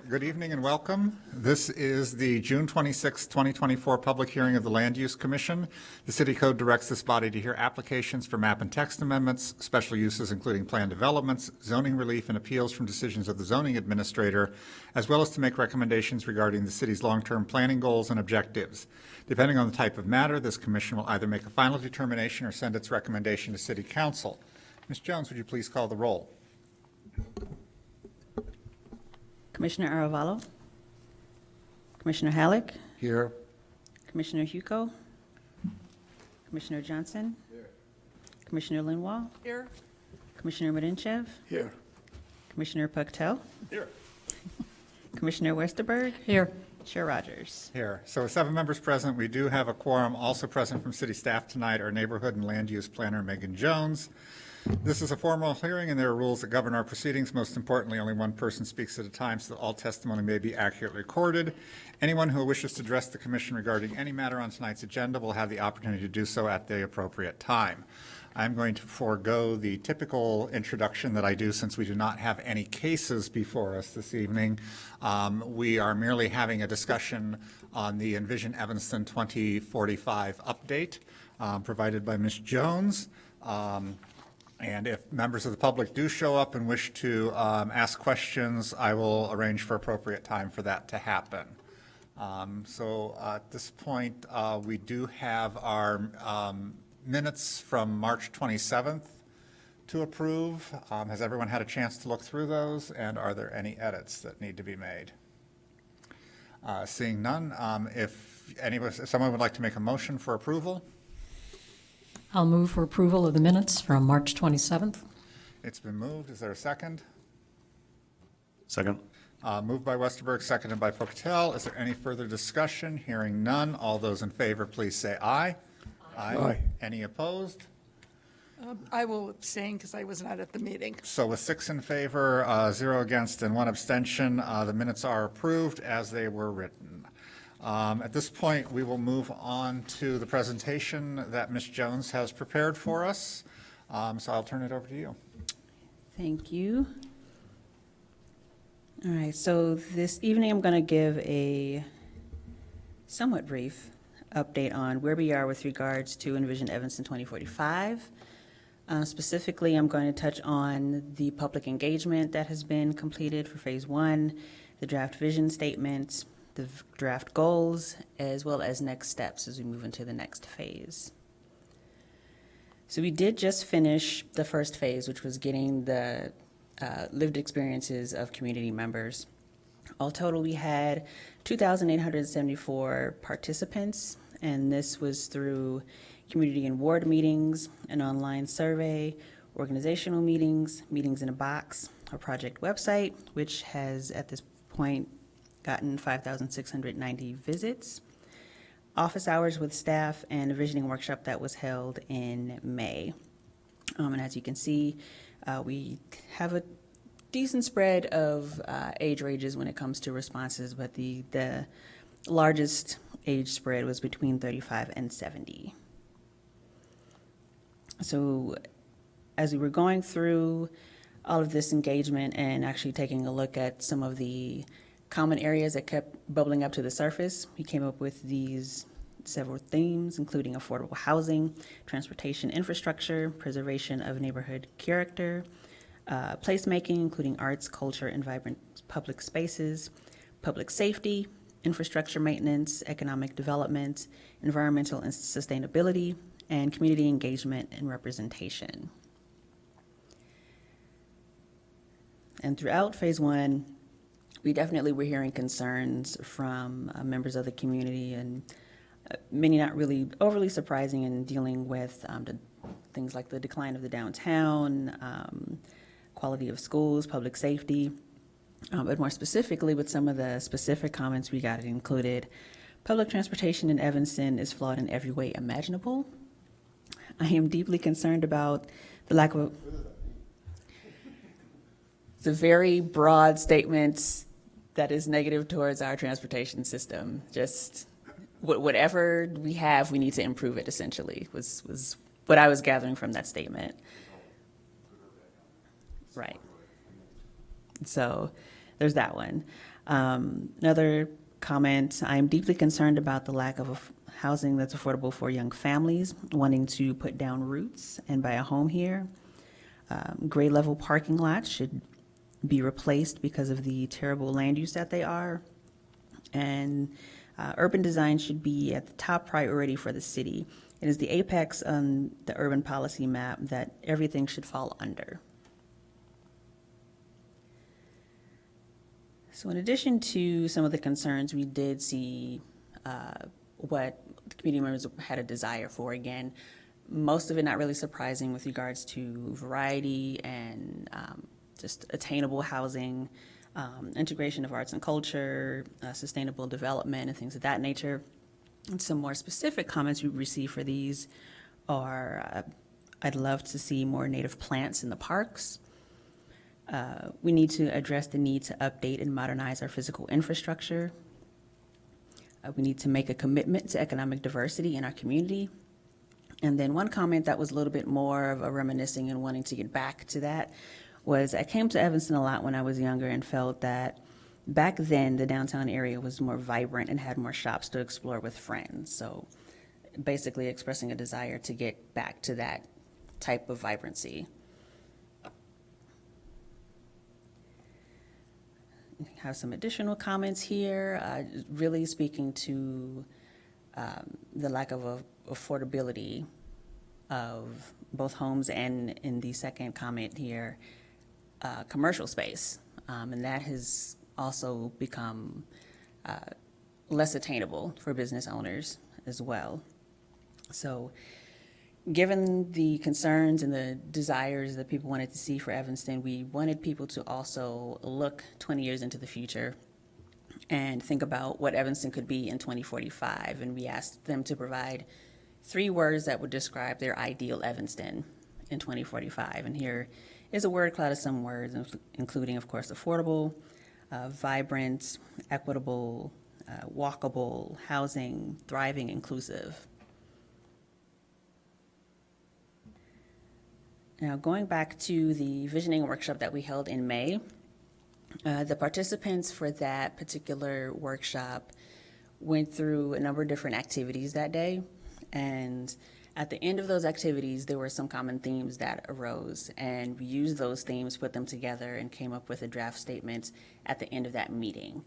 Good evening and welcome. This is the June 26, 2024 public hearing of the Land Use Commission. The City Code directs this body to hear applications for map and text amendments, special uses including plan developments, zoning relief, and appeals from decisions of the zoning administrator, as well as to make recommendations regarding the city's long-term planning goals and objectives. Depending on the type of matter, this commission will either make a final determination or send its recommendation to City Council. Ms. Jones, would you please call the roll? Commissioner Aravallo, Commissioner Halleck, Here. Commissioner Huco, Commissioner Johnson, Commissioner Linwall, Here. Commissioner Medinchev, Here. Commissioner Pucktell, Here. Commissioner Westerberg, Here. Chair Rogers. Here. So with 7 members present, we do have a quorum. Also present from city staff tonight are neighborhood and land use planner Megan Jones. This is a formal hearing and there are rules that govern our proceedings. Most importantly, only one person speaks at a time so that all testimony may be accurately recorded. Anyone who wishes to address the commission regarding any matter on tonight's agenda will have the opportunity to do so at the appropriate time. I'm going to forego the typical introduction that I do since we do not have any cases before us this evening. We are merely having a discussion on the Envision Evanston 2045 update provided by Ms. Jones. And if members of the public do show up and wish to ask questions, I will arrange for appropriate time for that to happen. So at this point, we do have our minutes from March 27th to approve. Has everyone had a chance to look through those? And are there any edits that need to be made? Seeing none, if someone would like to make a motion for approval? I'll move for approval of the minutes from March 27th. It's been moved. Is there a second? Second. Moved by Westerberg, seconded by Pucktell. Is there any further discussion? Hearing none. All those in favor, please say aye. Aye. Any opposed? I will abstain because I was not at the meeting. So with 6 in favor, 0 against, and 1 abstention, the minutes are approved as they were written. At this point, we will move on to the presentation that Ms. Jones has prepared for us. So I'll turn it over to you. Thank you. All right, so this evening I'm going to give a somewhat brief update on where we are with regards to Envision Evanston 2045. Specifically, I'm going to touch on the public engagement that has been completed for Phase 1, the draft vision statement, the draft goals, as well as next steps as we move into the next phase. So we did just finish the first phase, which was getting the lived experiences of community members. All total, we had 2,874 participants, and this was through community and ward meetings, an online survey, organizational meetings, meetings in a box, our project website, which has at this point gotten 5,690 visits, office hours with staff, and a visioning workshop that was held in May. And as you can see, we have a decent spread of age ranges when it comes to responses, but the largest age spread was between 35 and 70. So as we were going through all of this engagement and actually taking a look at some of the common areas that kept bubbling up to the surface, we came up with these several themes, including affordable housing, transportation infrastructure, preservation of neighborhood character, placemaking, including arts, culture, and vibrant public spaces, public safety, infrastructure maintenance, economic development, environmental and sustainability, and community engagement and representation. And throughout Phase 1, we definitely were hearing concerns from members of the community, and many not really overly surprising in dealing with things like the decline of the downtown, quality of schools, public safety, but more specifically with some of the specific comments we got, it included public transportation in Evanston is flawed in every way imaginable. I am deeply concerned about the lack of it's a very broad statement that is negative towards our transportation system. Just whatever we have, we need to improve it, essentially, was what I was gathering from that statement. Right. So there's that one. Another comment, I am deeply concerned about the lack of housing that's affordable for young families wanting to put down roots and buy a home here. Grade level parking lots should be replaced because of the terrible land use that they are. And urban design should be at the top priority for the city. It is the apex on the urban policy map that everything should fall under. So in addition to some of the concerns, we did see what the community members had a desire for. Again, most of it not really surprising with regards to variety and just attainable housing, integration of arts and culture, sustainable development, and things of that nature. And some more specific comments we received for these are, I'd love to see more native plants in the parks. We need to address the need to update and modernize our physical infrastructure. We need to make a commitment to economic diversity in our community. And then one comment that was a little bit more of a reminiscing and wanting to get back to that was I came to Evanston a lot when I was younger and felt that back then the downtown area was more vibrant and had more shops to explore with friends. So basically expressing a desire to get back to that type of vibrancy. Have some additional comments here, really speaking to the lack of affordability of both homes and in the second comment here, commercial space. And that has also become less attainable for business owners as well. So given the concerns and the desires that people wanted to see for Evanston, we wanted people to also look 20 years into the future and think about what Evanston could be in 2045. And we asked them to provide 3 words that would describe their ideal Evanston in 2045. And here is a word cloud of some words, including, of course, affordable, vibrant, equitable, walkable, housing, thriving, inclusive. Now, going back to the visioning workshop that we held in May, the participants for that particular workshop went through a number of different activities that day. And at the end of those activities, there were some common themes that arose. And we used those themes, put them together, and came up with a draft statement at the end of that meeting.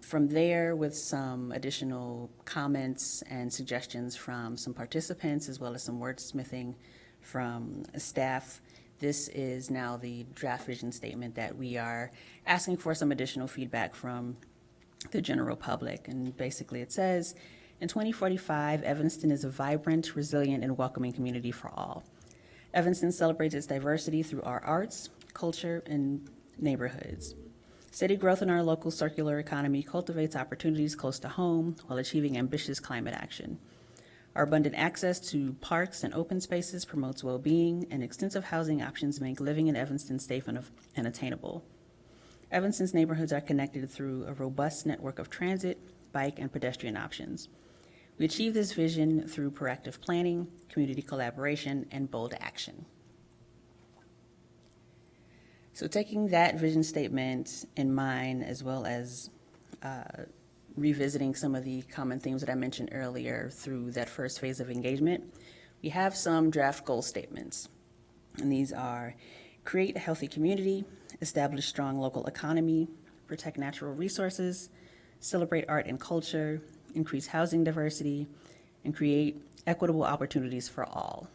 From there, with some additional comments and suggestions from some participants, as well as some wordsmithing from staff, this is now the draft vision statement that we are asking for some additional feedback from the general public. And basically it says, in 2045, Evanston is a vibrant, resilient, and welcoming community for all. Evanston celebrates its diversity through our arts, culture, and neighborhoods. Steady growth in our local circular economy cultivates opportunities close to home while achieving ambitious climate action. Our abundant access to parks and open spaces promotes well-being, and extensive housing options make living in Evanston safe and attainable. Evanston's neighborhoods are connected through a robust network of transit, bike, and pedestrian options. We achieve this vision through proactive planning, community collaboration, and bold action. So taking that vision statement in mind, as well as revisiting some of the common themes that I mentioned earlier through that first phase of engagement, we have some draft goal statements. And these are: create a healthy community, establish strong local economy, protect natural resources, celebrate art and culture, increase housing diversity, and create equitable opportunities for all.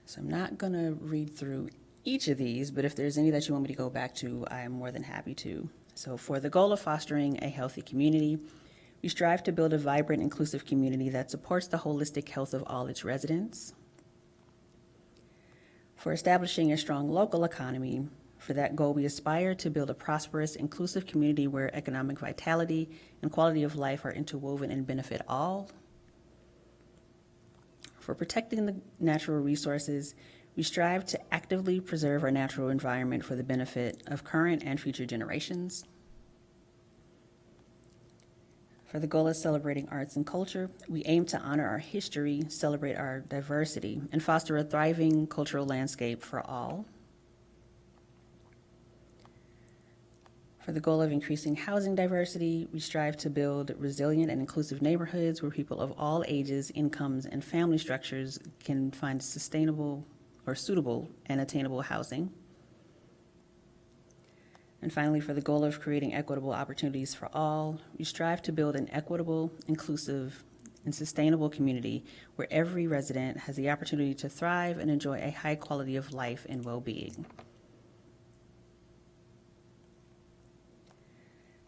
So I'm not going to read through each of these, but if there's any that you want me to go back to, I am more than happy to. So for the goal of fostering a healthy community, we strive to build a vibrant, inclusive community that supports the holistic health of all its residents. For establishing a strong local economy, for that goal, we aspire to build a prosperous, inclusive community where economic vitality and quality of life are interwoven and benefit all. For protecting the natural resources, we strive to actively preserve our natural environment for the benefit of current and future generations. For the goal of celebrating arts and culture, we aim to honor our history, celebrate our diversity, and foster a thriving cultural landscape for all. For the goal of increasing housing diversity, we strive to build resilient and inclusive neighborhoods where people of all ages, incomes, and family structures can find sustainable or suitable and attainable housing. And finally, for the goal of creating equitable opportunities for all, we strive to build an equitable, inclusive, and sustainable community where every resident has the opportunity to thrive and enjoy a high quality of life and well-being.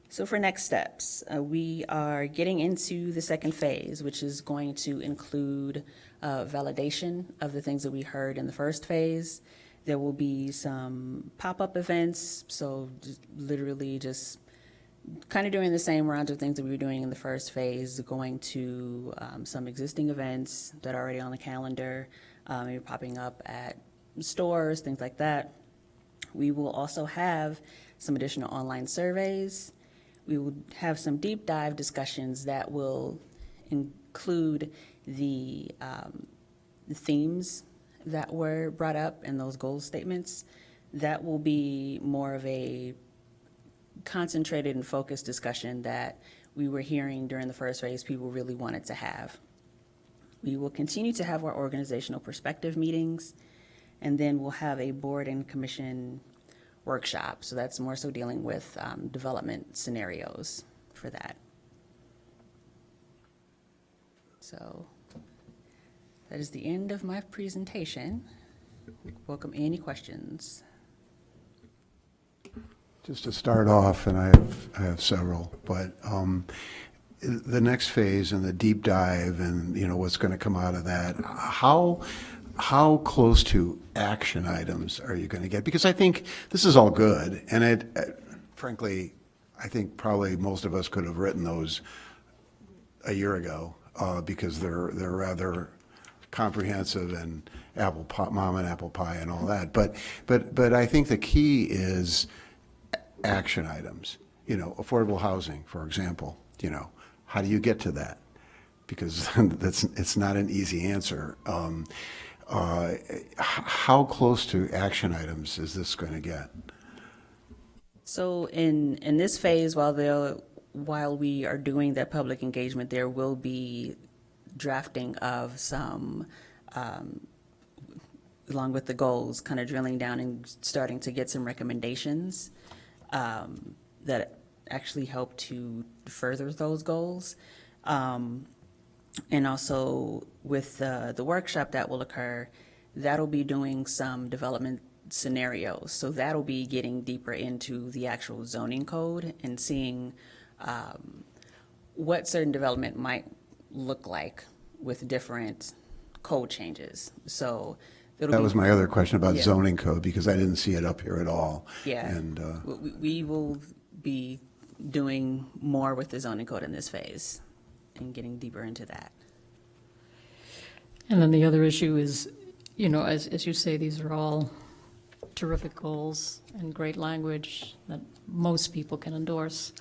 So for next steps, we are getting into the second phase, which is going to include validation of the things that we heard in the first phase. There will be some pop-up events, so literally just kind of doing the same round of things that we were doing in the first phase, going to some existing events that are already on the calendar, maybe popping up at stores, things like that. We will also have some additional online surveys. We will have some deep dive discussions that will include the themes that were brought up in those goal statements. That will be more of a concentrated and focused discussion that we were hearing during the first phase people really wanted to have. We will continue to have our organizational perspective meetings, and then we'll have a board and commission workshop. So that's more so dealing with development scenarios for that. So that is the end of my presentation. Welcome any questions. Just to start off, and I have several, but the next phase and the deep dive and, you know, what's going to come out of that, how close to action items are you going to get? Because I think this is all good, and frankly, I think probably most of us could have written those a year ago because they're rather comprehensive and mom and apple pie and all that. But I think the key is action items. You know, affordable housing, for example. You know, how do you get to that? Because it's not an easy answer. How close to action items is this going to get? So in this phase, while we are doing that public engagement, there will be drafting of some, along with the goals, kind of drilling down and starting to get some recommendations that actually help to further those goals. And also with the workshop that will occur, that'll be doing some development scenarios. So that'll be getting deeper into the actual zoning code and seeing what certain development might look like with different code changes. So That was my other question about Yeah. zoning code, because I didn't see it up here at all. Yeah. And We will be doing more with the zoning code in this phase and getting deeper into that. And then the other issue is, you know, as you say, these are all terrific goals and great language that most people can endorse,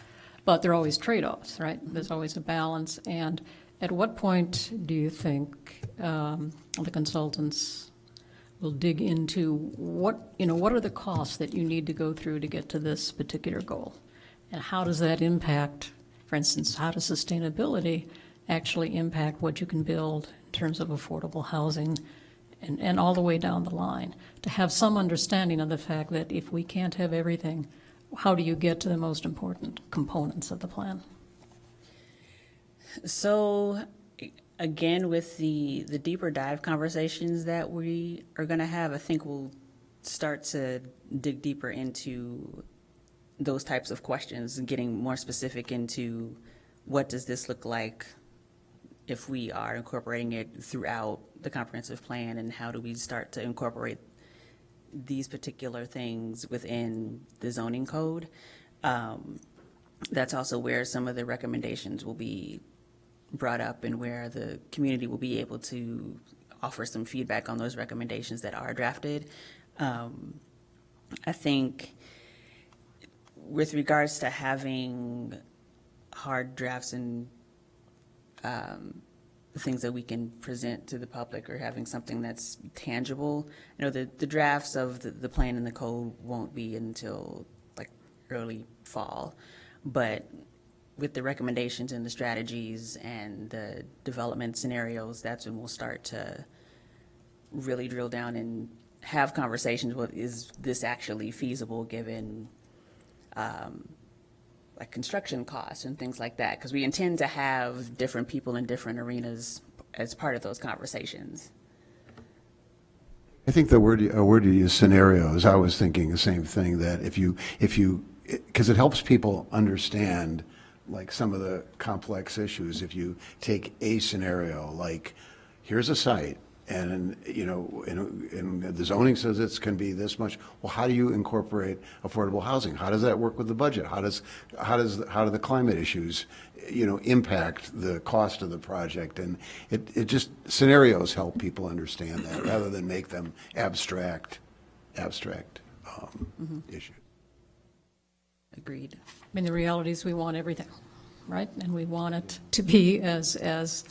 but there are always trade-offs, right? There's always a balance. And at what point do you think the consultants will dig into what are the costs that you need to go through to get to this particular goal? And how does that impact, for instance, how does sustainability actually impact what you can build in terms of affordable housing and all the way down the line? To have some understanding of the fact that if we can't have everything, how do you get to the most important components of the plan? So again, with the deeper dive conversations that we are going to have, I think we'll start to dig deeper into those types of questions and getting more specific into what does this look like if we are incorporating it throughout the comprehensive plan, and how do we start to incorporate these particular things within the zoning code. That's also where some of the recommendations will be brought up and where the community will be able to offer some feedback on those recommendations that are drafted. I think with regards to having hard drafts and things that we can present to the public, or having something that's tangible, the drafts of the plan and the code won't be until like early fall. But with the recommendations and the strategies and the development scenarios, that's when we'll start to really drill down and have conversations with, is this actually feasible given like construction costs and things like that? Because we intend to have different people in different arenas as part of those conversations. I think a word to use scenarios. I was thinking the same thing, that if you, because it helps people understand like some of the complex issues. If you take a scenario, like here's a site and, you know, and the zoning says it's can be this much. Well, how do you incorporate affordable housing? How does that work with the budget? How do the climate issues, you know, impact the cost of the project? And it just, scenarios help people understand that rather than make them abstract issues. Agreed. I mean, the reality is we want everything, right? And we want it to be as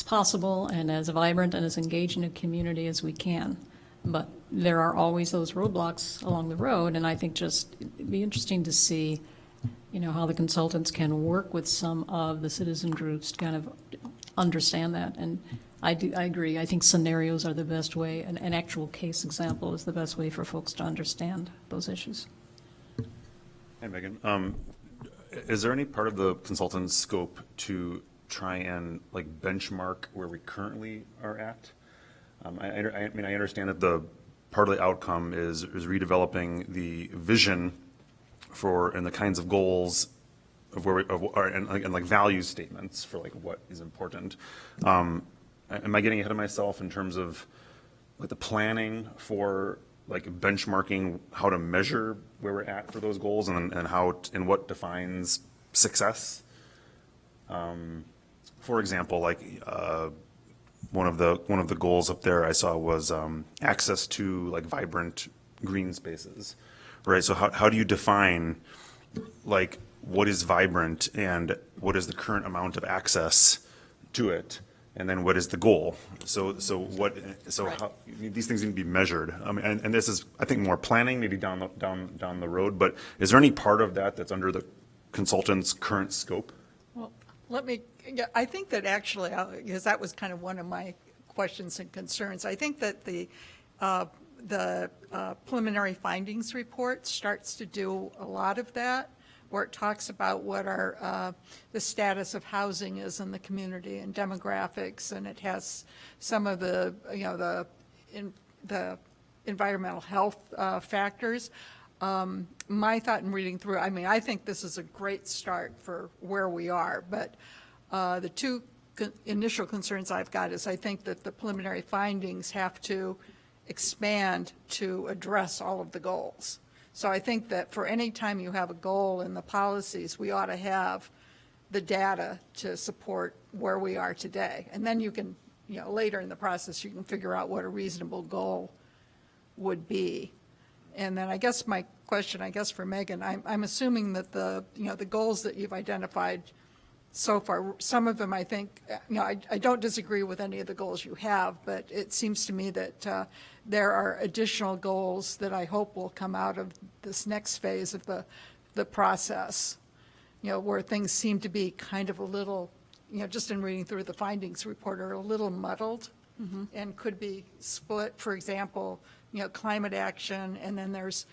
possible and as vibrant and as engaging a community as we can. But there are always those roadblocks along the road, and I think just it'd be interesting to see, you know, how the consultants can work with some of the citizen groups to kind of understand that. And I agree. I think scenarios are the best way. An actual case example is the best way for folks to understand those issues. Hey, Megan. Is there any part of the consultant's scope to try and like benchmark where we currently are at? I mean, I understand that the part of the outcome is redeveloping the vision for and the kinds of goals of where and like value statements for like what is important. Am I getting ahead of myself in terms of like the planning for like benchmarking how to measure where we're at for those goals and how and what defines success? For example, like one of the goals up there I saw was access to like vibrant green spaces, right? So how do you define like what is vibrant and what is the current amount of access to it, and then what is the goal? So how these things need to be measured. I mean, and this is I think more planning maybe down the road. But is there any part of that that's under the consultant's current scope? Well, I think that actually, because that was kind of one of my questions and concerns, I think that the preliminary findings report starts to do a lot of that, where it talks about what the status of housing is in the community and demographics, and it has some of the, you know, the environmental health factors. My thought in reading through, I mean, I think this is a great start for where we are, but the two initial concerns I've got is I think that the preliminary findings have to expand to address all of the goals. So I think that for any time you have a goal in the policies, we ought to have the data to support where we are today. And then you can, you know, later in the process, you can figure out what a reasonable goal would be. And then I guess my question, I guess for Megan, I'm assuming that the goals that you've identified so far, some of them I think, you know, I don't disagree with any of the goals you have, but it seems to me that there are additional goals that I hope will come out of this next phase of the process, you know, where things seem to be kind of a little, you know, just in reading through the findings report, are a little muddled and could be split. For example, you know, climate action, and then there's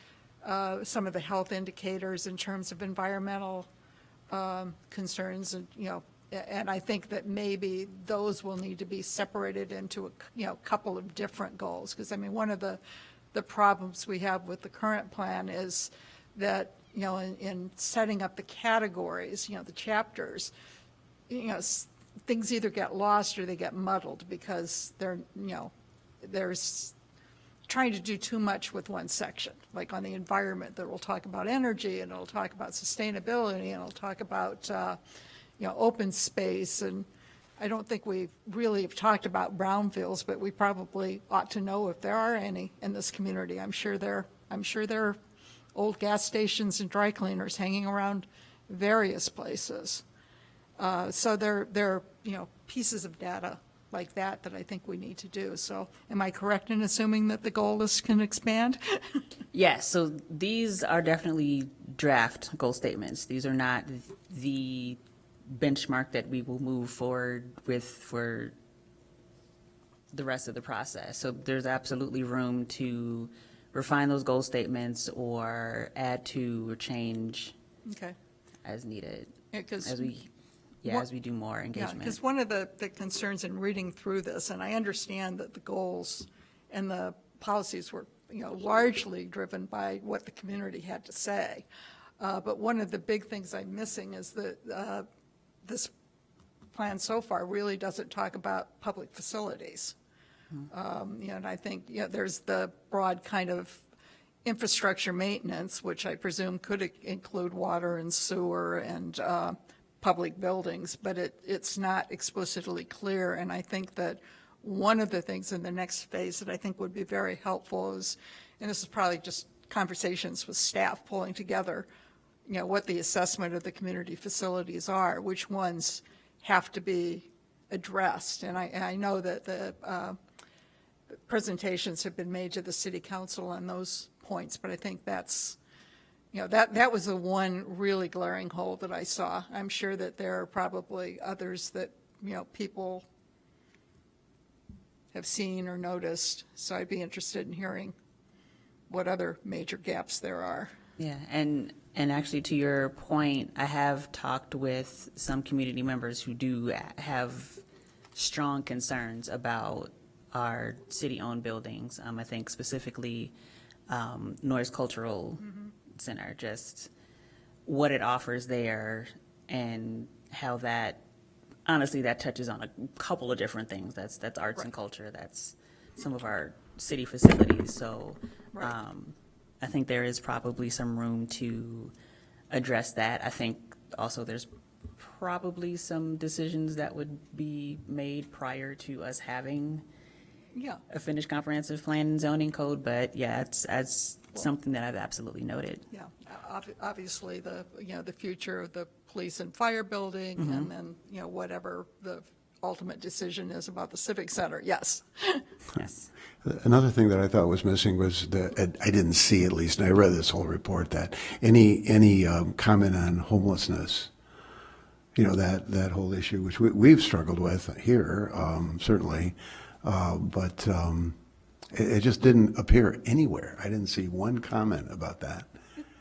some of the health indicators in terms of environmental concerns, and, you know, and I think that maybe those will need to be separated into a, you know, couple of different goals. Because I mean, one of the problems we have with the current plan is that, you know, in setting up the categories, you know, the chapters, you know, things either get lost or they get muddled because they're, you know, there's trying to do too much with one section, like on the environment, that will talk about energy, and it'll talk about sustainability, and it'll talk about, you know, open space. And I don't think we really have talked about brownfields, but we probably ought to know if there are any in this community. I'm sure there are old gas stations and dry cleaners hanging around various places. So there are, you know, pieces of data like that I think we need to do. So am I correct in assuming that the goal list can expand? Yes, so these are definitely draft goal statements. These are not the benchmark that we will move forward with for the rest of the process. So there's absolutely room to refine those goal statements or add to or change Okay. as needed, Yeah, 'cause as we, what- as we do more Yeah, engagement. because one of the concerns in reading through this, and I understand that the goals and the policies were, largely driven by what the community had to say. But one of the big things I'm missing is that this plan so far really doesn't talk about public facilities. And I think, there's the broad kind of infrastructure maintenance, which I presume could include water and sewer and public buildings, but it's not explicitly clear. And I think that one of the things in the next phase that I think would be very helpful is, and this is probably just conversations with staff pulling together, what the assessment of the community facilities are, which ones have to be addressed. And I know that the presentations have been made to the city council on those points, but I think that's, that was the one really glaring hole that I saw. I'm sure that there are probably others that, people have seen or noticed, so I'd be interested in hearing what other major gaps there are. Yeah, and actually, to your point, I have talked with some community members who do have strong concerns about our city-owned buildings. I think specifically Norris Cultural Center, just what it offers there and how that, honestly, that touches on a couple of different things. That's arts and Right. culture, that's some of our city facilities. So Right. I think there is probably some room to address that. I think also there's probably some decisions that would be made prior to us having Yeah. a finished comprehensive plan and zoning code, but yeah, it's something that I've absolutely noted. Yeah, obviously, the future of the police and fire building, and then, whatever the ultimate decision is about the civic center, yes. Yes. Another thing that I thought was missing was I didn't see, at least, and I read this whole report, that any comment on homelessness, that whole issue, which we've struggled with here, certainly, but it just didn't appear anywhere. I didn't see one comment about that.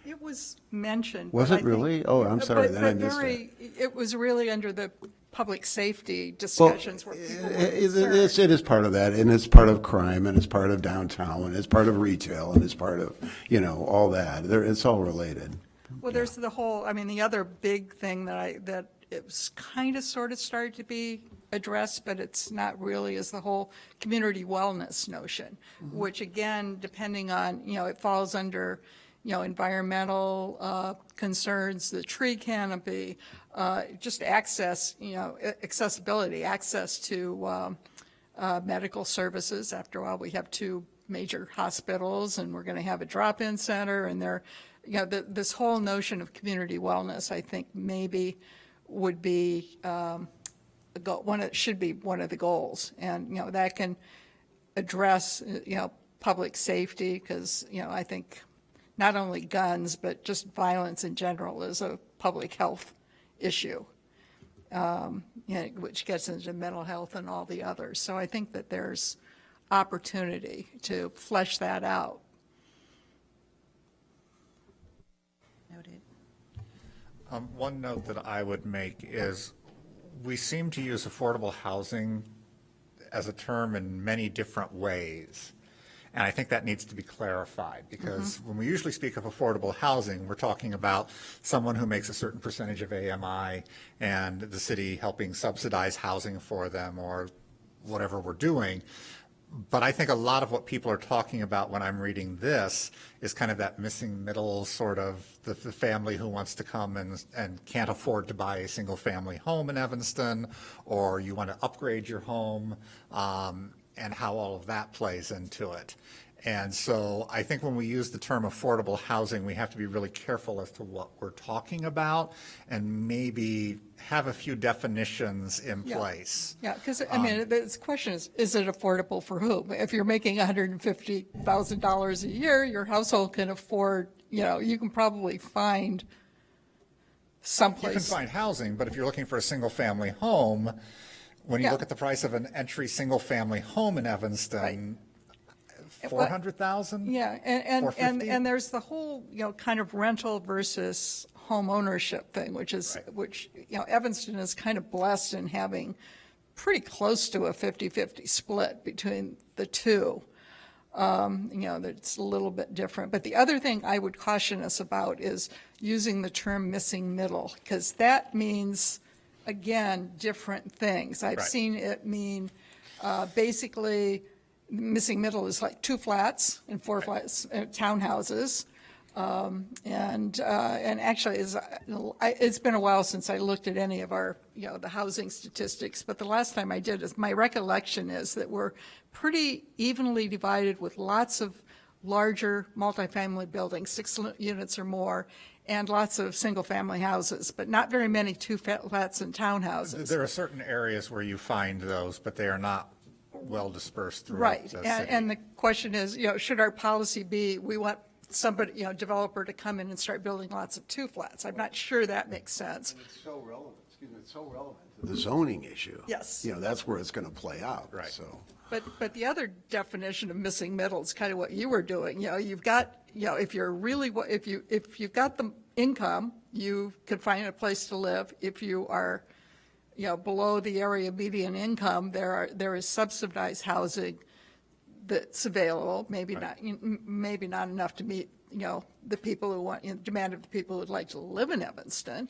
It was mentioned. Was but it I think- really? Oh, I'm sorry, but- then I but missed very- It was really under the public safety discussions where people were concerned. It is part of that, and it's part of crime, and it's part of downtown, and it's part of retail, and it's part of, all that. It's all related. Well, there's the whole, the other big thing that it was kind of sort of started to be addressed, but it's not really, is the whole community wellness notion, which again, depending on, it falls under, environmental concerns, the tree canopy, just access, accessibility, access to medical services. After all, we have two major hospitals, and we're going to have a drop-in center, and this whole notion of community wellness, I think maybe would be should be one of the goals, and that can address public safety, because I think not only guns but just violence in general is a public health issue, which gets into mental health and all the others. So I think that there's opportunity to flesh that out. Noted. One note that I would make is we seem to use affordable housing as a term in many different ways. And I think that needs to be clarified, because when we usually speak of affordable housing, we're talking about someone who makes a certain percentage of AMI and the city helping subsidize housing for them or whatever we're doing. But I think a lot of what people are talking about when I'm reading this is kind of that missing middle, sort of the family who wants to come and can't afford to buy a single family home in Evanston, or you want to upgrade your home, and how all of that plays into it. And so I think when we use the term affordable housing, we have to be really careful as to what we're talking about and maybe have a few definitions in Yeah. place. Yeah, because, I mean, the question is it affordable for whom? If you're making $150,000 a year, your household can afford, you can probably find You can someplace. find housing, but if you're looking for a single-family home, when you Yeah. look at the price of an entry single-family home in Evanston, 400,000? Yeah, and 450? there's the whole, kind of rental versus home ownership thing, which Evanston is kind of blessed in having pretty close to a 50-50 split between the two. That's a little bit different. But the other thing I would caution us about is using the term missing middle, because that means, again, different things. I've Right. seen it mean, basically, missing middle is like 2 flats and 4 flats, townhouses. And actually, it's been a while since I looked at any of our, the housing statistics, but the last time I did, my recollection is that we're pretty evenly divided with lots of larger multifamily buildings, 6 units or more, and lots of single-family houses, but not very many 2 flats and townhouses. There are certain areas where you find those, but they are not well dispersed throughout Right, the and city. the question is, should our policy be, we want somebody, developer to come in and start building lots of 2 flats? I'm not sure that makes sense. It's so relevant, it's so relevant to the zoning issue. Yes. That's where it's going to play out. Right. So, But the other definition of missing middle is kind of what you were doing. You've got, if you're really, if you've got the income, you could find a place to live. If you are, below the area median income, there is subsidized housing that's available, maybe not enough to meet, the people who want, demand of the people who would like to live in Evanston.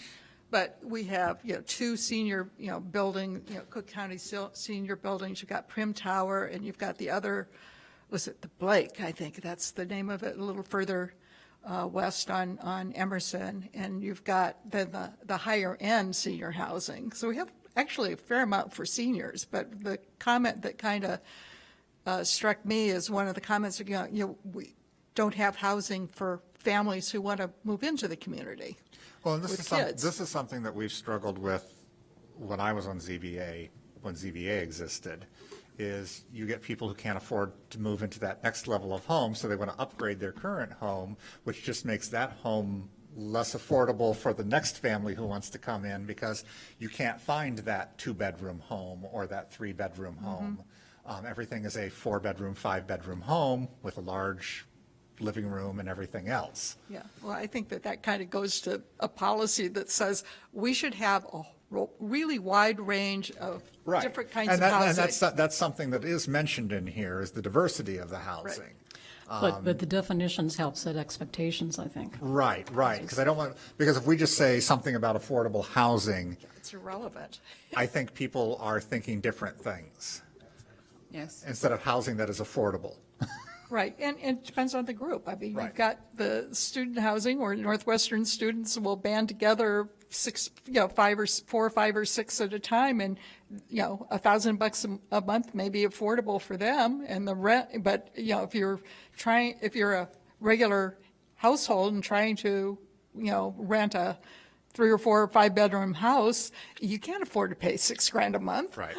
But we have, 2 senior, building, Cook County senior buildings. You've got Prim Tower, and you've got the other, was it the Blake? I think that's the name of it, a little further west on Emerson. And you've got then the higher end senior housing. So we have actually a fair amount for seniors. But the comment that kind of struck me is one of the comments, we don't have housing for families who want to move into the community. Well, and this with is kids. this is something that we've struggled with when I was on ZBA, when ZBA existed, is you get people who can't afford to move into that next level of home, so they want to upgrade their current home, which just makes that home less affordable for the next family who wants to come in, because you can't find that 2-bedroom home or that 3-bedroom home. Everything is a 4-bedroom, 5-bedroom home with a large living room and everything else. Yeah, well, I think that kind of goes to a policy that says we should have a really wide range of Right. different kinds And of that- housing. And that's something that is mentioned in here, is the diversity of the housing. But the definitions help set expectations, I think. Right, because I don't want, because if we just say something about affordable housing, It's irrelevant. I think people are thinking different things Yes. instead of housing that is affordable. Right, and it depends on the group. I mean, Right. you've got the student housing where Northwestern students will band together 4 or 5 or 6 at a time, and, $1,000 a month may be affordable for them, and the rent, but, if you're a regular household and trying to, rent a 3 or 4 or 5-bedroom house, you can't afford to pay $6,000 a month. Right.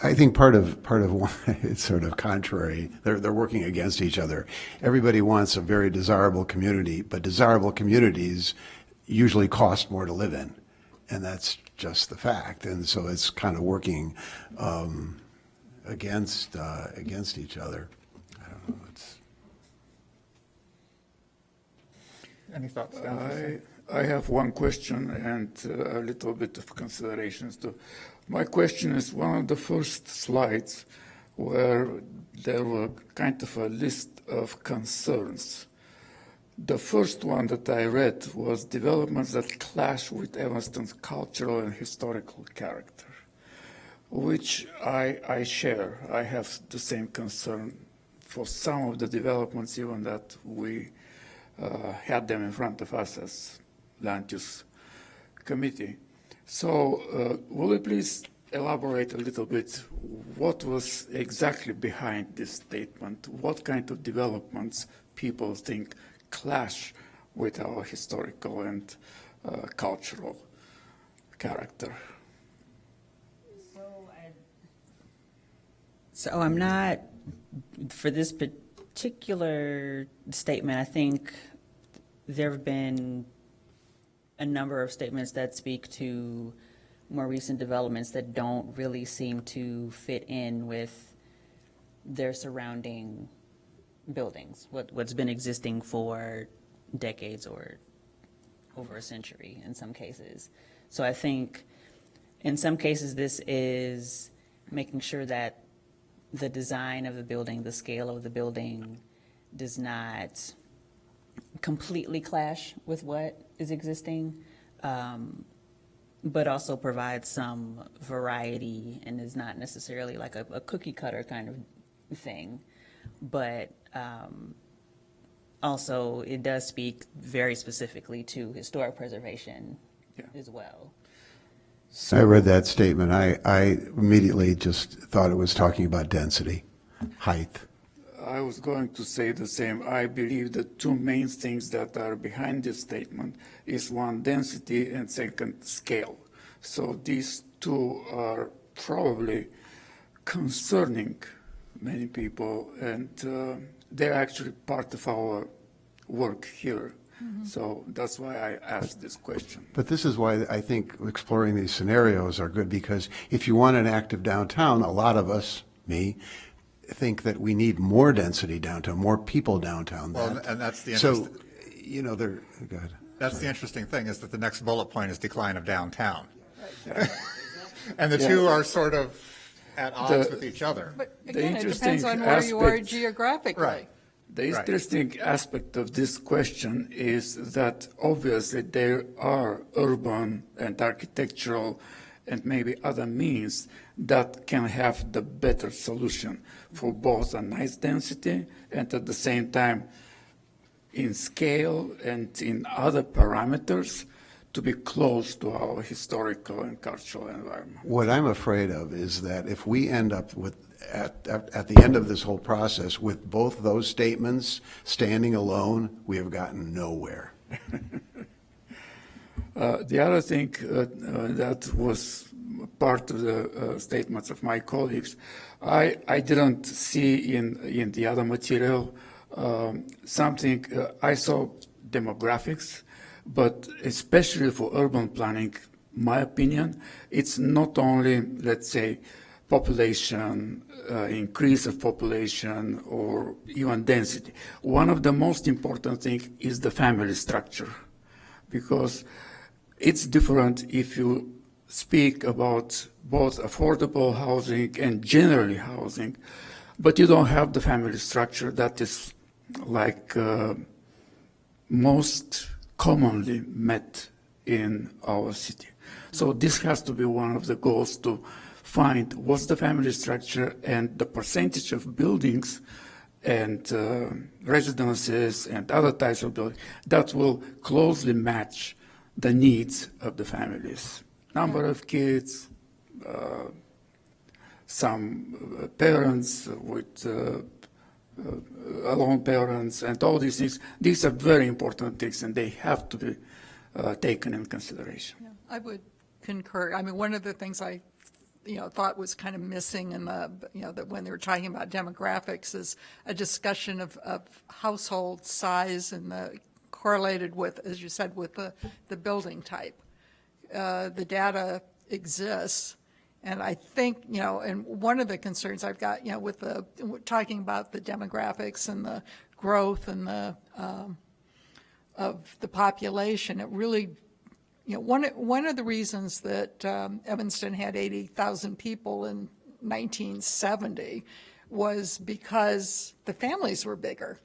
I think part of why it's sort of contrary. They're working against each other. Everybody wants a very desirable community, but desirable communities usually cost more to live in, and that's just the fact. And so it's kind of working against each other. I don't know. Any thoughts? Dan? I have one question and a little bit of considerations too. My question is one of the first slides where there were kind of a list of concerns. The first one that I read was developments that clash with Evanston's cultural and historical character, which I share. I have the same concern for some of the developments, even that we had them in front of us as land use committee. So will you please elaborate a little bit what was exactly behind this statement? What kind of developments people think clash with our historical and cultural character? So I'm not, for this particular statement, I think there have been a number of statements that speak to more recent developments that don't really seem to fit in with their surrounding buildings, what's been existing for decades or over a century in some cases. So I think in some cases this is making sure that the design of the building, the scale of the building does not completely clash with what is existing, but also provides some variety and is not necessarily like a cookie cutter kind of thing. But also it does speak very specifically to historic preservation as well. I read that statement. I immediately just thought it was talking about density, height. I was going to say the same. I believe the two main things that are behind this statement is one, density, and second, scale. So these two are probably concerning many people, and they're actually part of our work here. So that's why I asked this question. But this is why I think exploring these scenarios are good, because if you want an active downtown, a lot of us, me, think that we need more density downtown, more people downtown. Well, and that's the So, interest- you know, they're, go ahead. That's the interesting thing, is that the next bullet point is decline of downtown. And the two are sort of at odds with each other. But The again, it interesting depends on where you are aspect- geographically. Right. The Right. interesting aspect of this question is that obviously there are urban and architectural and maybe other means that can have the better solution for both a nice density and at the same time in scale and in other parameters to be close to our historical and cultural environment. What I'm afraid of is that if we end up with, at the end of this whole process, with both those statements standing alone, we have gotten nowhere. The other thing that was part of the statements of my colleagues, I didn't see in the other material something, I saw demographics, but especially for urban planning, my opinion, it's not only, let's say, population, increase of population, or even density. One of the most important things is the family structure, because it's different if you speak about both affordable housing and generally housing, but you don't have the family structure that is like most commonly met in our city. So this has to be one of the goals, to find what's the family structure and the percentage of buildings and residences and other types of buildings that will closely match the needs of the families. Number of kids, some parents with alone parents, and all these things. These are very important things, and they have to be taken in consideration. Yeah, I would concur. I mean, one of the things I, thought was kind of missing in the, that when they were talking about demographics is a discussion of household size and the correlated with, as you said, with the building type. The data exists. And I think, and one of the concerns I've got, with talking about the demographics and the growth and the of the population, it really, one of the reasons that Evanston had 80,000 people in 1970 was because the families were bigger.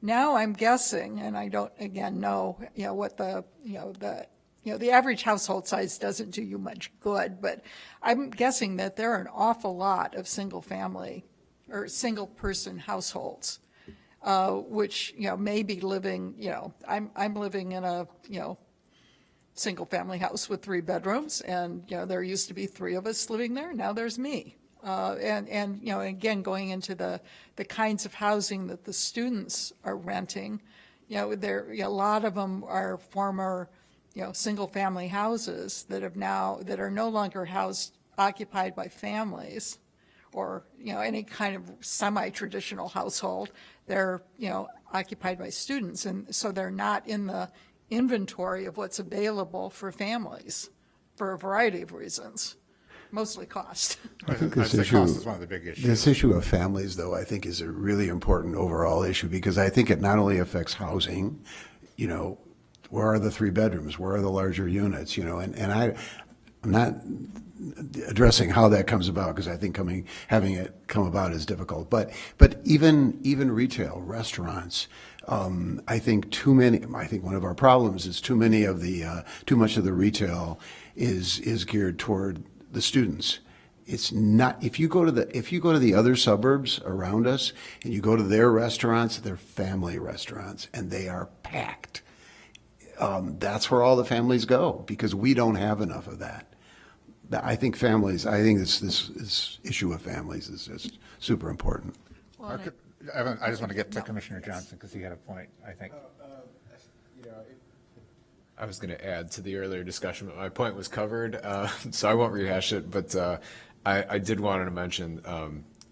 Now I'm guessing, and I don't again know, what the average household size doesn't do you much good, but I'm guessing that there are an awful lot of single family or single person households, which, may be living, I'm living in a, single-family house with 3 bedrooms, and, there used to be 3 of us living there, now there's me. And again, going into the kinds of housing that the students are renting, a lot of them are former, single-family houses that are no longer occupied by families or, any kind of semi-traditional household. They're, occupied by students, and so they're not in the inventory of what's available for families for a variety of reasons, mostly cost. I think I'd this say issue, cost is one of the big issues. this issue of families, though, I think is a really important overall issue because I think it not only affects housing, where are the 3 bedrooms? Where are the larger units? And I'm not addressing how that comes about because I think having it come about is difficult. But even retail, restaurants, I think one of our problems is too much of the retail is geared toward the students. It's not, if you go to the other suburbs around us and you go to their restaurants, they're family restaurants and they are packed. That's where all the families go because we don't have enough of that. I think this issue of families is just super important. I just want to get to Commissioner Johnson because he had a point, I think. I was going to add to the earlier discussion, but my point was covered, so I won't rehash it. But I did want to mention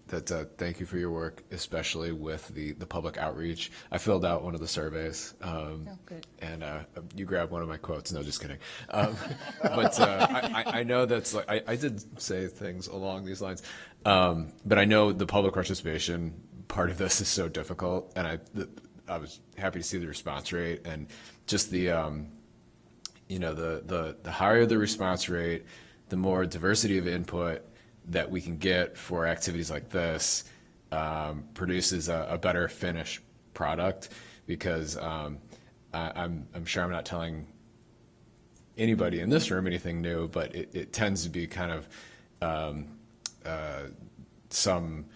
that thank you for your work, especially with the public outreach. I filled out one of the surveys, good. and you grabbed one of my quotes. No, just kidding. But I know that's like I did say things along these lines, but I know the public participation part of this is so difficult, and I was happy to see the response rate and just the the higher the response rate, the more diversity of input that we can get for activities like this produces a better finished product because I'm sure I'm not telling anybody in this room anything new, but it tends to be kind of some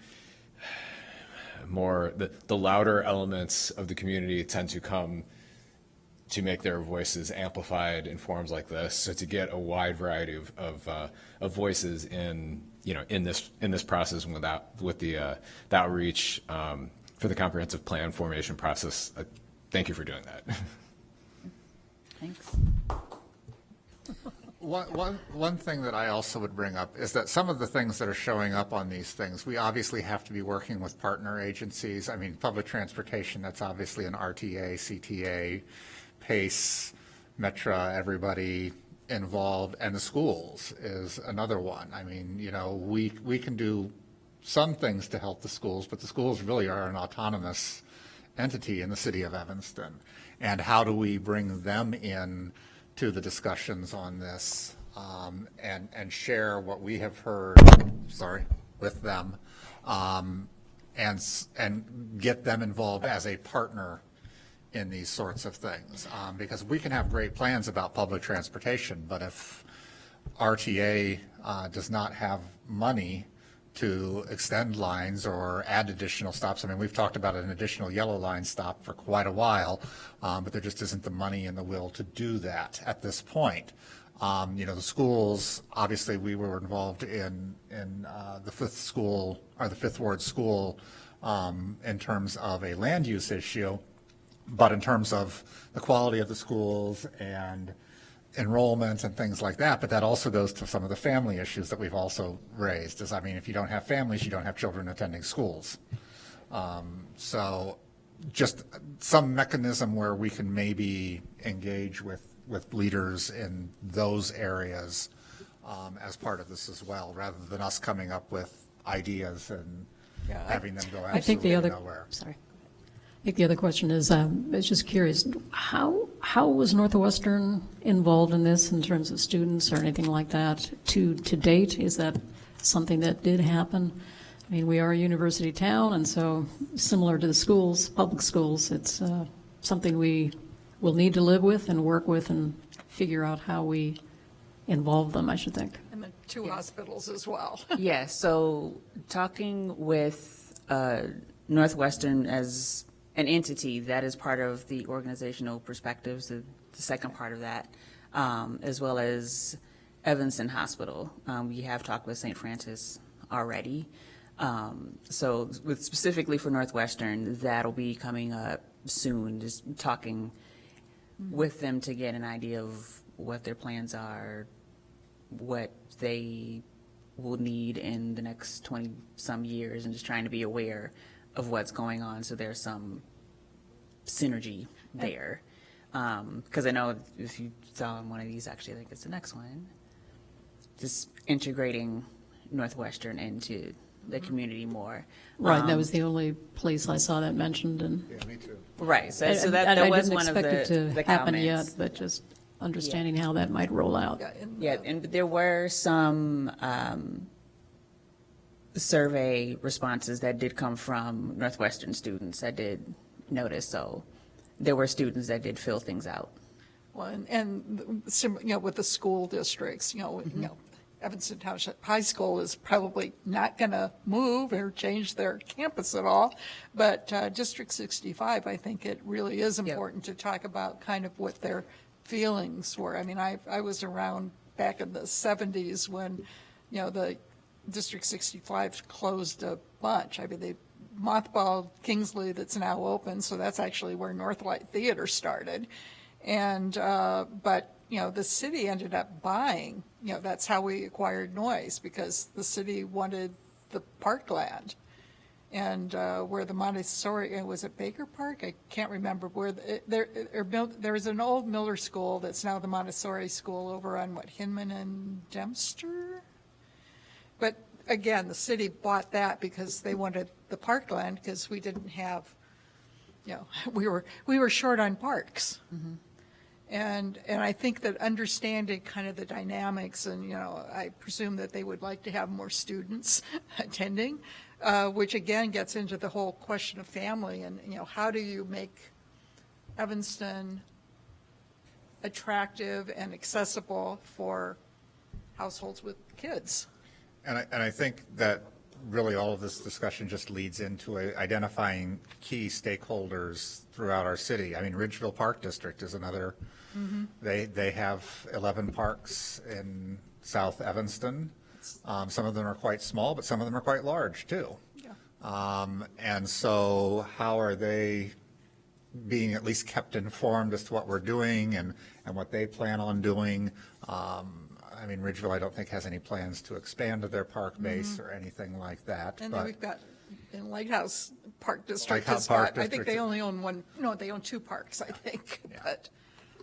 more the louder elements of the community tend to come to make their voices amplified in forums like this. So to get a wide variety of voices in this process with the outreach for the comprehensive plan formation process, thank you for doing that. Thanks. One thing that I also would bring up is that some of the things that are showing up on these things, we obviously have to be working with partner agencies. I mean, public transportation, that's obviously an RTA, CTA, PACE, Metra, everybody involved, and the schools is another one. I mean, we can do some things to help the schools, but the schools really are an autonomous entity in the city of Evanston. And how do we bring them in to the discussions on this and share what we have heard, with them and get them involved as a partner in these sorts of things, because we can have great plans about public transportation, but if RTA does not have money to extend lines or add additional stops, I mean, we've talked about an additional yellow line stop for quite a while, but there just isn't the money and the will to do that at this point. The schools, obviously, we were involved in the Fifth Ward school in terms of a land use issue. But in terms of the quality of the schools and enrollment and things like that, but that also goes to some of the family issues that we've also raised. If you don't have families, you don't have children attending schools. So just some mechanism where we can maybe engage with leaders in those areas as part of this as well, rather than us coming up with ideas and having them go I think absolutely nowhere. I think the other question is, I was just curious, how was Northwestern involved in this in terms of students or anything like that to date? Is that something that did happen? I mean, we are a university town, and so similar to the schools, public schools, it's something we will need to live with and work with and figure out how we involve them, I should think. And the 2 hospitals as well. Yes, so talking with Northwestern as an entity that is part of the organizational perspectives, the second part of that, as well as Evanston Hospital. We have talked with St. Francis already. So specifically for Northwestern, that'll be coming up soon, just talking with them to get an idea of what their plans are, what they will need in the next 20-some years, and just trying to be aware of what's going on, so there's some synergy there. Because I know if you saw in one of these, actually, I think it's the next one, just integrating Northwestern into the community more. Right, that was the only place I saw that mentioned, and Yeah, me too. Right, so and that I was didn't one of expect it the to happen yet, comments. but just understanding how that might roll out. Yeah, and, Yeah, and there were some survey responses that did come from Northwestern students. I did notice, so there were students that did fill things out. well, with the school districts, Evanston Township High School is probably not going to move or change their campus at all, but District 65, I think it really is important to talk about kind of what their feelings were. I mean, I was around back in the 70s when, the District 65 closed a bunch. I mean, they mothballed Kingsley that's now open, so that's actually where Northlight Theater started. And, but, the city ended up buying, that's how we acquired Noise, because the city wanted the parkland. And where the Montessori, was it Baker Park? I can't remember where, there was an old Miller School that's now the Montessori School over on Hinman and Dempster? But again, the city bought that because they wanted the parkland, because we didn't have, we were short on parks. And I think that understanding kind of the dynamics, and, I presume that they would like to have more students attending, which again gets into the whole question of family and, how do you make Evanston attractive and accessible for households with kids? And I think that really all of this discussion just leads into identifying key stakeholders throughout our city. I mean, Ridgeville Park District is another. They have 11 parks in South Evanston. Some of them are quite small, but some of them are quite large, too. Yeah. And so how are they being at least kept informed as to what we're doing and what they plan on doing? I mean, Ridgeville, I don't think, has any plans to expand their park base or anything like that. And but then we've got, in Lighthouse Park District, Lighthouse has Park got, I think District. they only own one, no, they own 2 parks, I think. Yeah.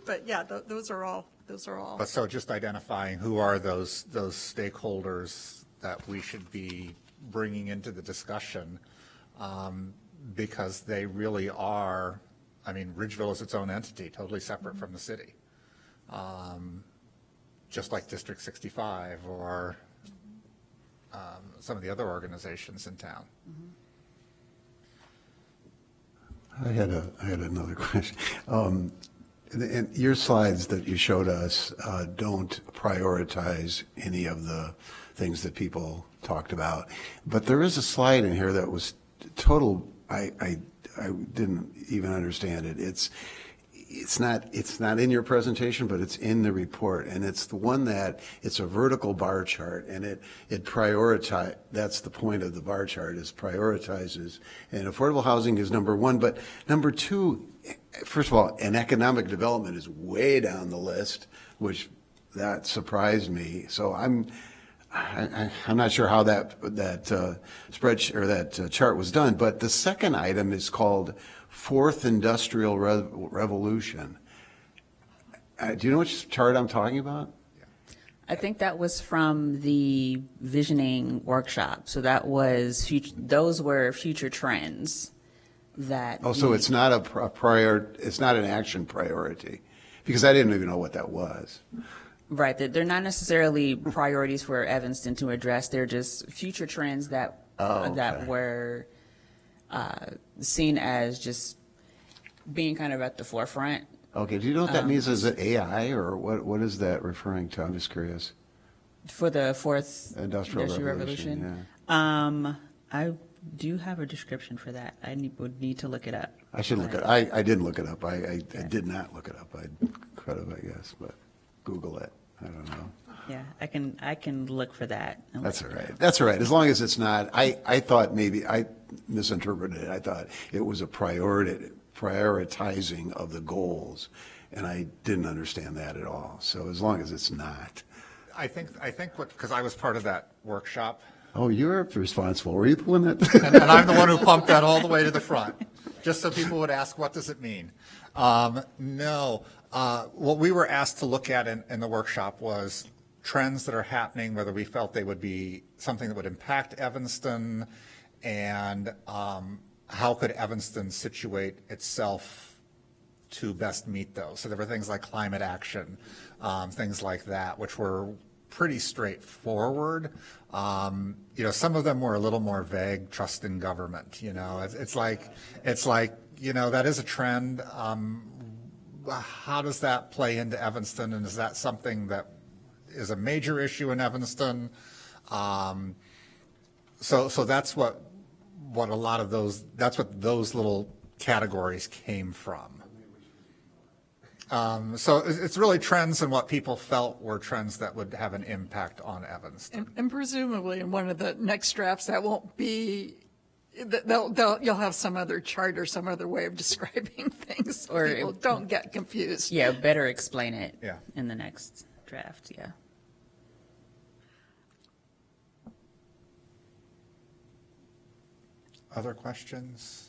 But yeah, those are all. But so just identifying who are those stakeholders that we should be bringing into the discussion, because they really are, I mean, Ridgeville is its own entity, totally separate from the city. Just like District 65 or some of the other organizations in town. I had another question. And your slides that you showed us don't prioritize any of the things that people talked about, but there is a slide in here that was total. I didn't even understand it. It's not in your presentation, but it's in the report, and it's the one that it's a vertical bar chart, and it prioritize. That's the point of the bar chart, is prioritizes, and affordable housing is number 1, but number 2. First of all, and economic development is way down the list, which that surprised me. So I'm not sure how that spreadsheet or that chart was done. But the second item is called Fourth Industrial Revolution. Do you know which chart I'm talking about? I think that was from the visioning workshop. So that was those were future trends that. Oh, so it's not it's not an action priority, because I didn't even know what that was. Right, they're not necessarily priorities for Evanston to address. They're just future trends that that were seen as just being kind of at the forefront. Okay, do you know what that means? Is it AI, or what is that referring to? I'm just curious. For the fourth Industrial Revolution, I do have a description for that. Would need to look it up. I should look it. I didn't look it up. I did not look it up. I could have, I guess, but Google it. I don't know. Yeah, I can look for that. and That's let all you know. right. That's all right. As long as it's not, I thought maybe, I misinterpreted it. I thought it was a prioritizing of the goals, and I didn't understand that at all. So as long as it's not. I think what, because I was part of that workshop, Oh, you're responsible. Were you the one that? and I'm the one who pumped that all the way to the front, just so people would ask, what does it mean? No, what we were asked to look at in the workshop was trends that are happening, whether we felt they would be something that would impact Evanston, and how could Evanston situate itself to best meet those. So there were things like climate action, things like that, which were pretty straightforward. Some of them were a little more vague, trust in government, it's like, that is a trend. How does that play into Evanston? And is that something that is a major issue in Evanston? So that's what a lot of that's what those little categories came from. So it's really trends and what people felt were trends that would have an impact on Evanston. And presumably in one of the next drafts, that won't be, you'll have some other chart or some other way of describing things. Or People don't get confused. Yeah, better explain it Yeah. in the next draft, yeah. Other questions?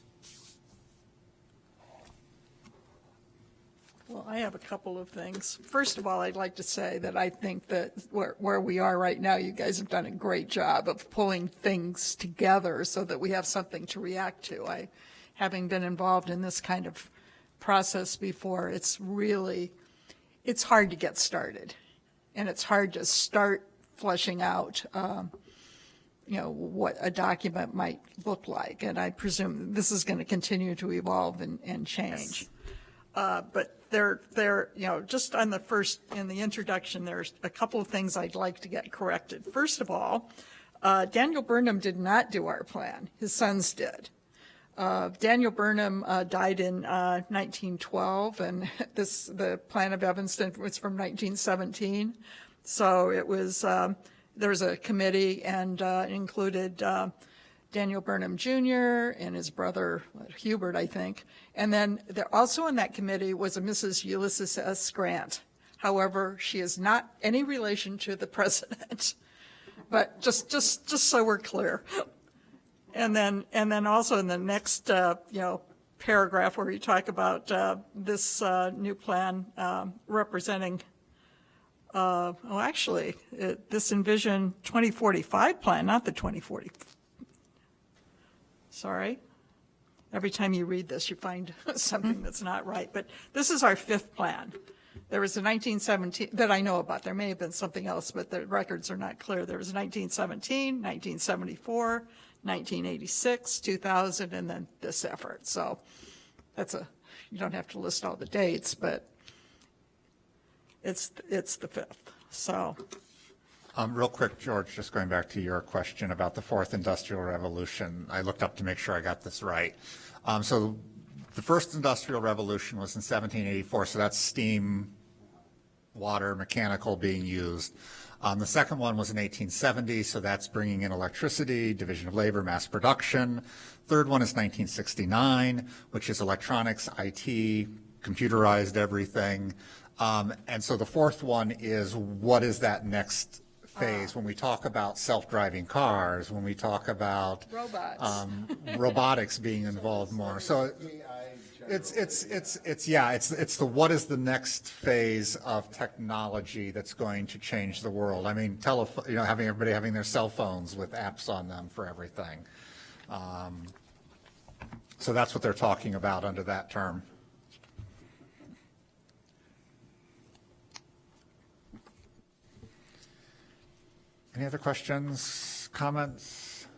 Well, I have a couple of things. First of all, I'd like to say that I think that where we are right now, you guys have done a great job of pulling things together so that we have something to react to. Having been involved in this kind of process before, it's hard to get started. And it's hard to start fleshing out, what a document might look like. And I presume this is going to continue to evolve and change. But just on the first, in the introduction, there's a couple of things I'd like to get corrected. First of all, Daniel Burnham did not do our plan. His sons did. Daniel Burnham died in 1912, and the plan of Evanston was from 1917. So it was, there was a committee, and it included Daniel Burnham Jr. and his brother Hubert, I think. And then also in that committee was a Mrs. Ulysses S. Grant. However, she is not any relation to the president. But just so we're clear. And then also in the next paragraph where you talk about this new plan representing this Envision 2045 plan, not the 2040. Sorry. Every time you read this, you find something that's not right. But this is our fifth plan. There was a 1917, that I know about. There may have been something else, but the records are not clear. There was 1917, 1974, 1986, 2000, and then this effort. So you don't have to list all the dates, but it's the fifth. So. Real quick, George, just going back to your question about the fourth industrial revolution. I looked up to make sure I got this right. So the first industrial revolution was in 1784, so that's steam, water, mechanical being used. The second one was in 1870, so that's bringing in electricity, division of labor, mass production. Third one is 1969, which is electronics, IT, computerized everything. And so the fourth one is, what is that next phase when we talk about self-driving cars, when we talk about Robots. robotics being involved more. So it's the what is the next phase of technology that's going to change the world. I mean, having everybody having their cell phones with apps on them for everything. So that's what they're talking about under that term. Any other questions, comments?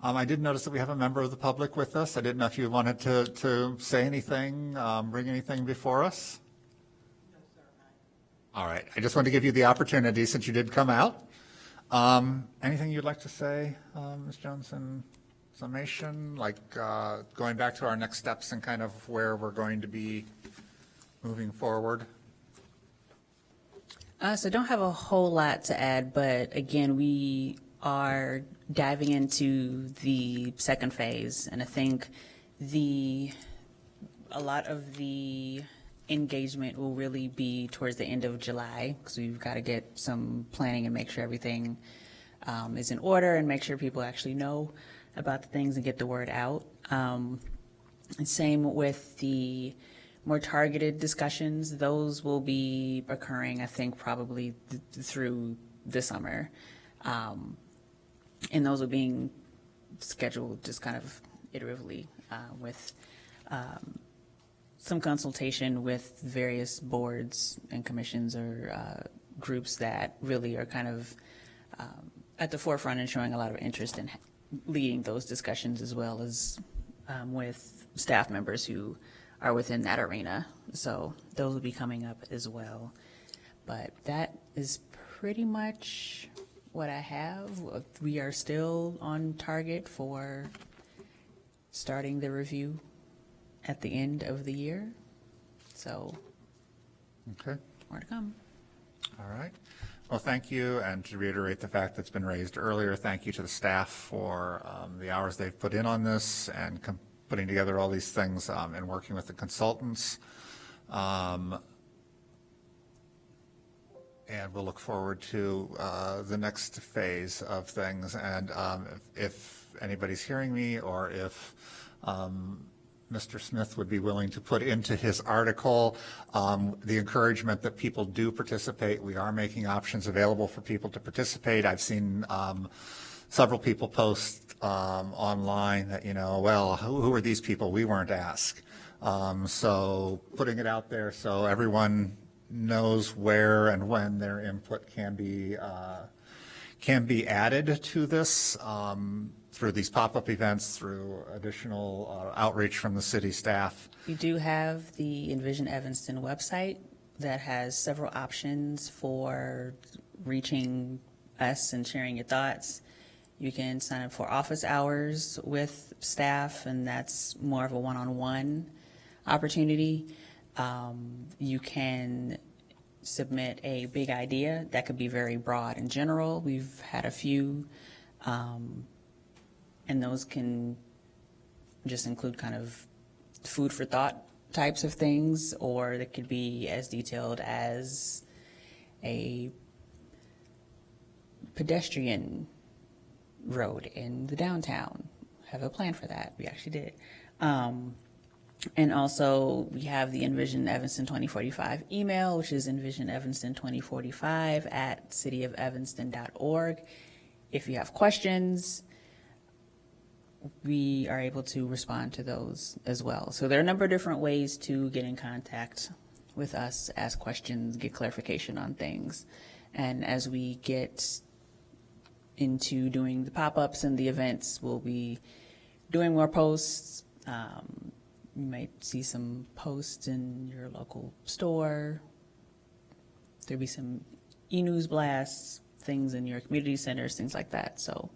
I did notice that we have a member of the public with us. I didn't know if you wanted to say anything, bring anything before us? No, sir. All right. I just wanted to give you the opportunity since you did come out. Anything you'd like to say, Ms. Johnson? Summation, like going back to our next steps and kind of where we're going to be moving forward? So don't have a whole lot to add, but again, we are diving into the second phase, and I think a lot of the engagement will really be towards the end of July, because we've got to get some planning and make sure everything is in order and make sure people actually know about the things and get the word out. And same with the more targeted discussions. Those will be occurring, I think, probably through the summer. And those are being scheduled just kind of iteratively with some consultation with various boards and commissions or groups that really are kind of at the forefront and showing a lot of interest in leading those discussions, as well as with staff members who are within that arena. So those will be coming up as well. But that is pretty much what I have. We are still on target for starting the review at the end of the year. So Okay. more to come. All right. Well, thank you, and to reiterate the fact that's been raised earlier, thank you to the staff for the hours they've put in on this and putting together all these things and working with the consultants. And we'll look forward to the next phase of things. And if anybody's hearing me, or if Mr. Smith would be willing to put into his article the encouragement that people do participate. We are making options available for people to participate. I've seen several people post online that, well, who are these people? We weren't asked. So putting it out there so everyone knows where and when their input can be added to this through these pop-up events, through additional outreach from the city staff. We do have the Envision Evanston website that has several options for reaching us and sharing your thoughts. You can sign up for office hours with staff, and that's more of a one-on-one opportunity. You can submit a big idea that could be very broad and general. We've had a few, and those can just include kind of food for thought types of things, or they could be as detailed as a pedestrian road in the downtown. Have a plan for that. We actually did. And also we have the Envision Evanston 2045 email, which is envisionevanston2045@cityofevanston.org. If you have questions, we are able to respond to those as well. So there are a number of different ways to get in contact with us, ask questions, get clarification on things. And as we get into doing the pop-ups and the events, we'll be doing more posts. You might see some posts in your local store. There'll be some e-news blasts, things in your community centers, things like that. So.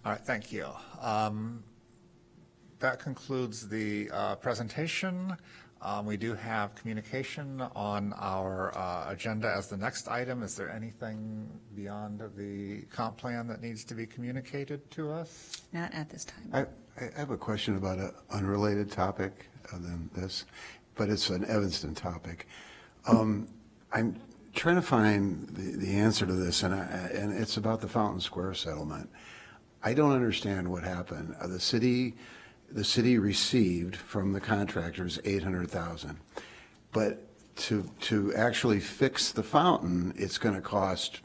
All right, thank you. That concludes the presentation. We do have communication on our agenda as the next item. Is there anything beyond the comp plan that needs to be communicated to us? Not at this time. I have a question about an unrelated topic than this, but it's an Evanston topic. I'm trying to find the answer to this, and it's about the Fountain Square settlement. I don't understand what happened. The city received from the contractors $800,000, but to actually fix the fountain, it's going to cost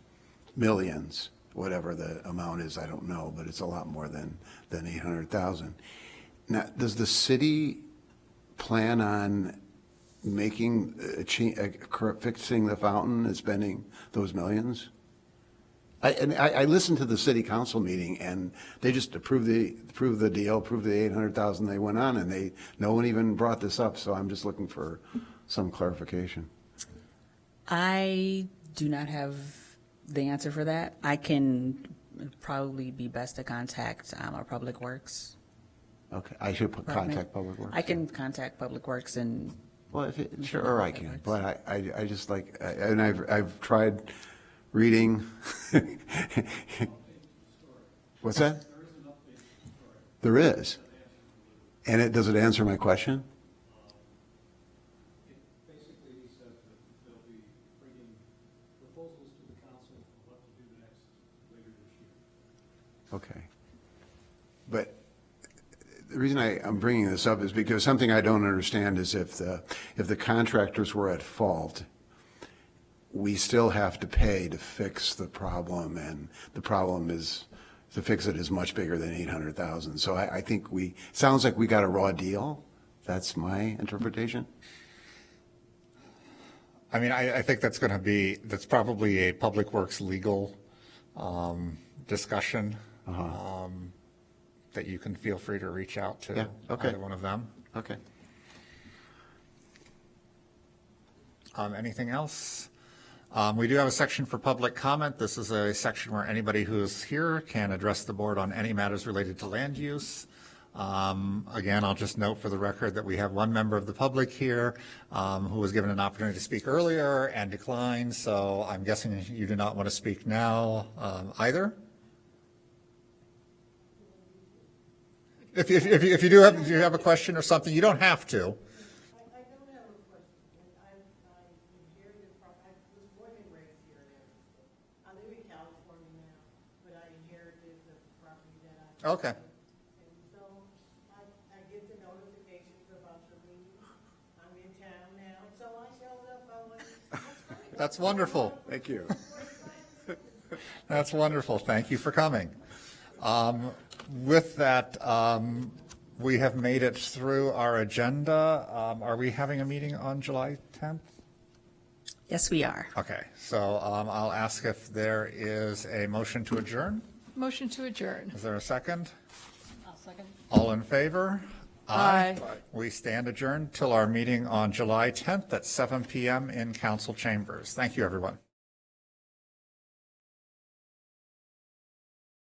millions. Whatever the amount is, I don't know, but it's a lot more than $800,000. Now, does the city plan on making fixing the fountain and spending those millions? I listened to the city council meeting, and they just approved the deal, approved the $800,000. They went on, and no one even brought this up. So I'm just looking for some clarification. I do not have the answer for that. I can probably be best to contact our Public Works. Okay, I should contact department. Public Works. I can contact Public Works and Well, if it, sure, or I can, but I just like, and I've tried reading. What's that? There is. And does it answer my question? Basically, he said that they'll be bringing proposals to the council for what to do next later this year. Okay. But the reason I'm bringing this up is because something I don't understand is if the contractors were at fault, we still have to pay to fix the problem, and the problem is, to fix it is much bigger than 800,000. So I think sounds like we got a raw deal. That's my interpretation. I mean, I think that's probably a Public Works legal discussion that you can feel free to reach out to Yeah, okay. either one of them. Okay. Anything else? We do have a section for public comment. This is a section where anybody who is here can address the board on any matters related to land use. Again, I'll just note for the record that we have one member of the public here who was given an opportunity to speak earlier and declined, so I'm guessing you do not want to speak now either? If you do have a question or something, you don't have to. I don't have a question, and I inherited from, I was born and raised here in Evansville. I live in California now, but I inherited the property that I. Okay. And so I get the notifications about your meeting. I'm in town now, so I showed up, I went, that's great. That's wonderful. Thank you. That's wonderful. Thank you for coming. With that, we have made it through our agenda. Are we having a meeting on July 10th? Yes, we are. Okay, so I'll ask if there is a motion to adjourn. Motion to adjourn. Is there a second? I'll second. All in favor? Aye. We stand adjourned till our meeting on July 10th at 7 PM in council chambers. Thank you, everyone.